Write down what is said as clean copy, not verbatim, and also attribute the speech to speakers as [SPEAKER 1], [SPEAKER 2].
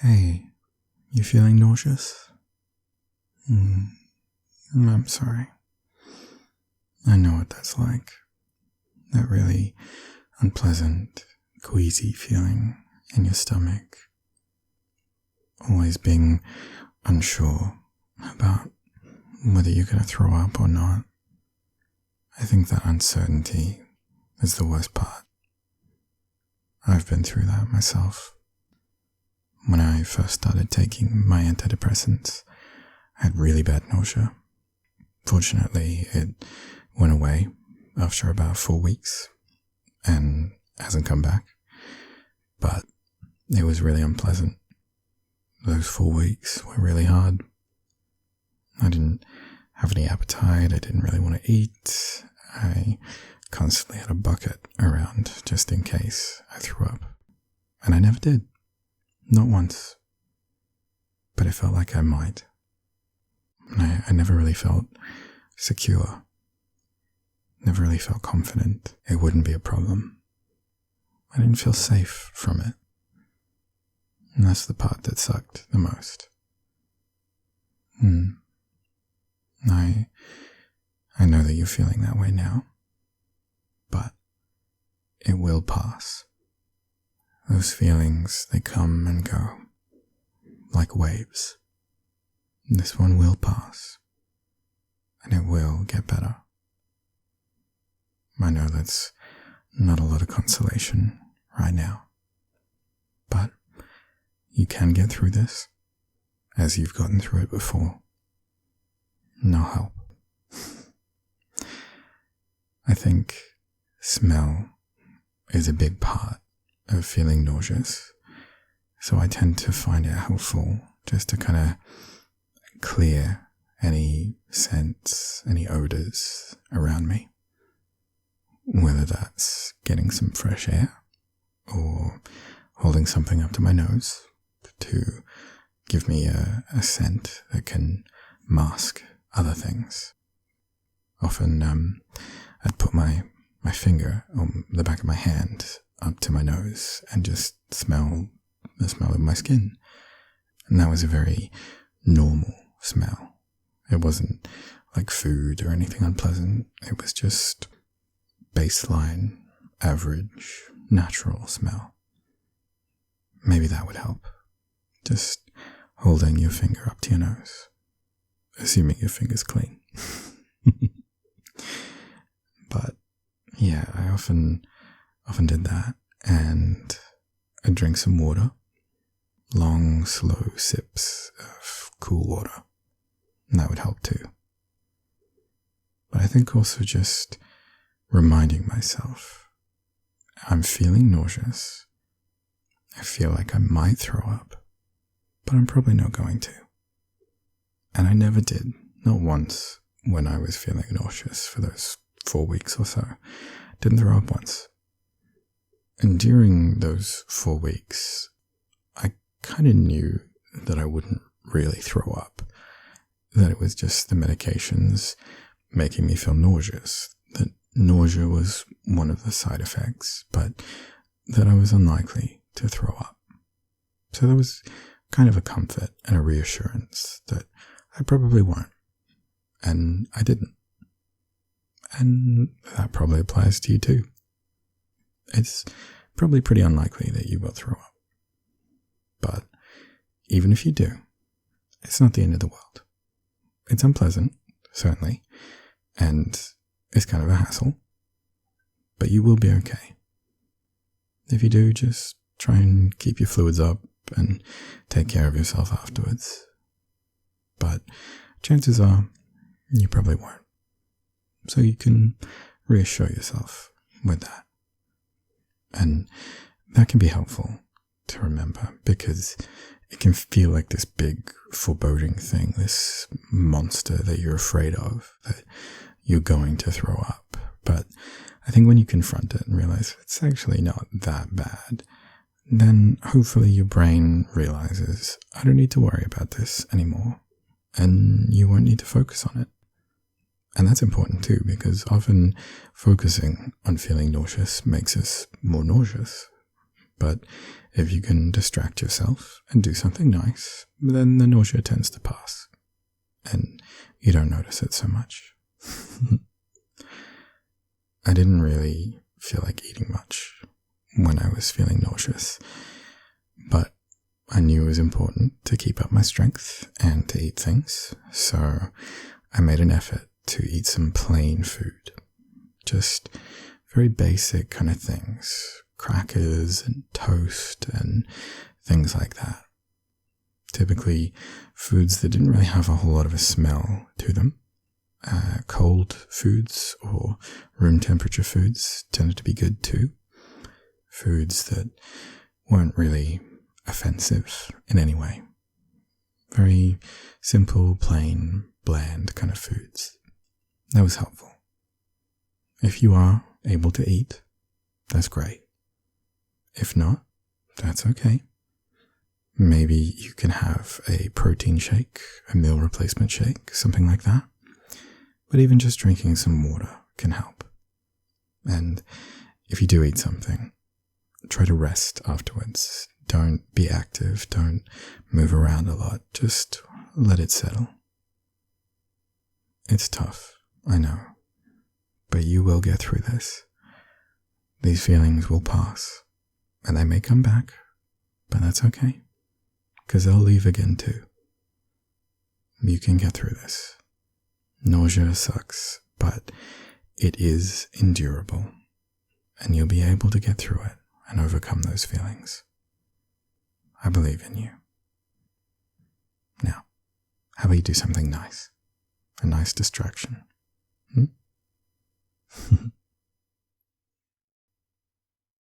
[SPEAKER 1] Hey, you feeling nauseous? I'm sorry. I know what that's like. That really unpleasant, queasy feeling in your stomach. Always being unsure about whether you're going to throw up or not. I think that uncertainty is the worst part. I've been through that myself. When I first started taking my antidepressants, I had really bad nausea. Fortunately, it went away after about 4 weeks and hasn't come back. But it was really unpleasant. Those 4 weeks were really hard. I didn't have any appetite. I didn't really want to eat. I constantly had a bucket around just in case I threw up. And I never did. Not once. But it felt like I might. I never really felt secure. Never really felt confident it wouldn't be a problem. I didn't feel safe from it. And that's the part that sucked the most. I know that you're feeling that way now. But it will pass. Those feelings, they come and go. Like waves. This one will pass. And it will get better. I know that's not a lot of consolation right now. But you can get through this, as you've gotten through it before. No help. I think smell is a big part of feeling nauseous, so I tend to find it helpful just to kind of clear any scents, any odors around me. Whether that's getting some fresh air or holding something up to my nose to give me a scent that can mask other things. Often I'd put my finger on the back of my hand up to my nose and just smell the smell of my skin. And that was a very normal smell. It wasn't like food or anything unpleasant. It was just baseline, average, natural smell. Maybe that would help. Just holding your finger up to your nose. Assuming your finger's clean. But yeah, I often did that, and I'd drink some water. Long, slow sips of cool water. And that would help too. But I think also just reminding myself, I'm feeling nauseous. I feel like I might throw up, but I'm probably not going to. And I never did, not once, when I was feeling nauseous for those 4 weeks or so. Didn't throw up once. And during those 4 weeks, I kind of knew that I wouldn't really throw up, that it was just the medications making me feel nauseous, that nausea was one of the side effects, but that I was unlikely to throw up. So there was kind of a comfort and a reassurance that I probably won't, and I didn't. And that probably applies to you too. It's probably pretty unlikely that you will throw up. But even if you do, it's not the end of the world. It's unpleasant, certainly, and it's kind of a hassle, but you will be okay. If you do, just try and keep your fluids up and take care of yourself afterwards. But chances are you probably won't. So you can reassure yourself with that. And that can be helpful to remember, because it can feel like this big foreboding thing, this monster that you're afraid of, that you're going to throw up. But I think when you confront it and realize it's actually not that bad, then hopefully your brain realizes, I don't need to worry about this anymore, and you won't need to focus on it. And that's important too, because often focusing on feeling nauseous makes us more nauseous, But if you can distract yourself and do something nice, then the nausea tends to pass. And you don't notice it so much. I didn't really feel like eating much when I was feeling nauseous, but I knew it was important to keep up my strength and to eat things, so I made an effort to eat some plain food. Just very basic kind of things, crackers and toast and things like that. Typically foods that didn't really have a whole lot of a smell to them. Cold foods or room temperature foods tended to be good too. Foods that weren't really offensive in any way. Very simple, plain, bland kind of foods. That was helpful. If you are able to eat, that's great. If not, that's okay. Maybe you can have a protein shake, a meal replacement shake, something like that. But even just drinking some water can help. And if you do eat something, try to rest afterwards. Don't be active. Don't move around a lot. Just let it settle. It's tough, I know. But you will get through this. These feelings will pass. And they may come back, but that's okay. Because they'll leave again too. You can get through this. Nausea sucks, but it is endurable, and you'll be able to get through it and overcome those feelings. I believe in you. Now, how about you do something nice? A nice distraction.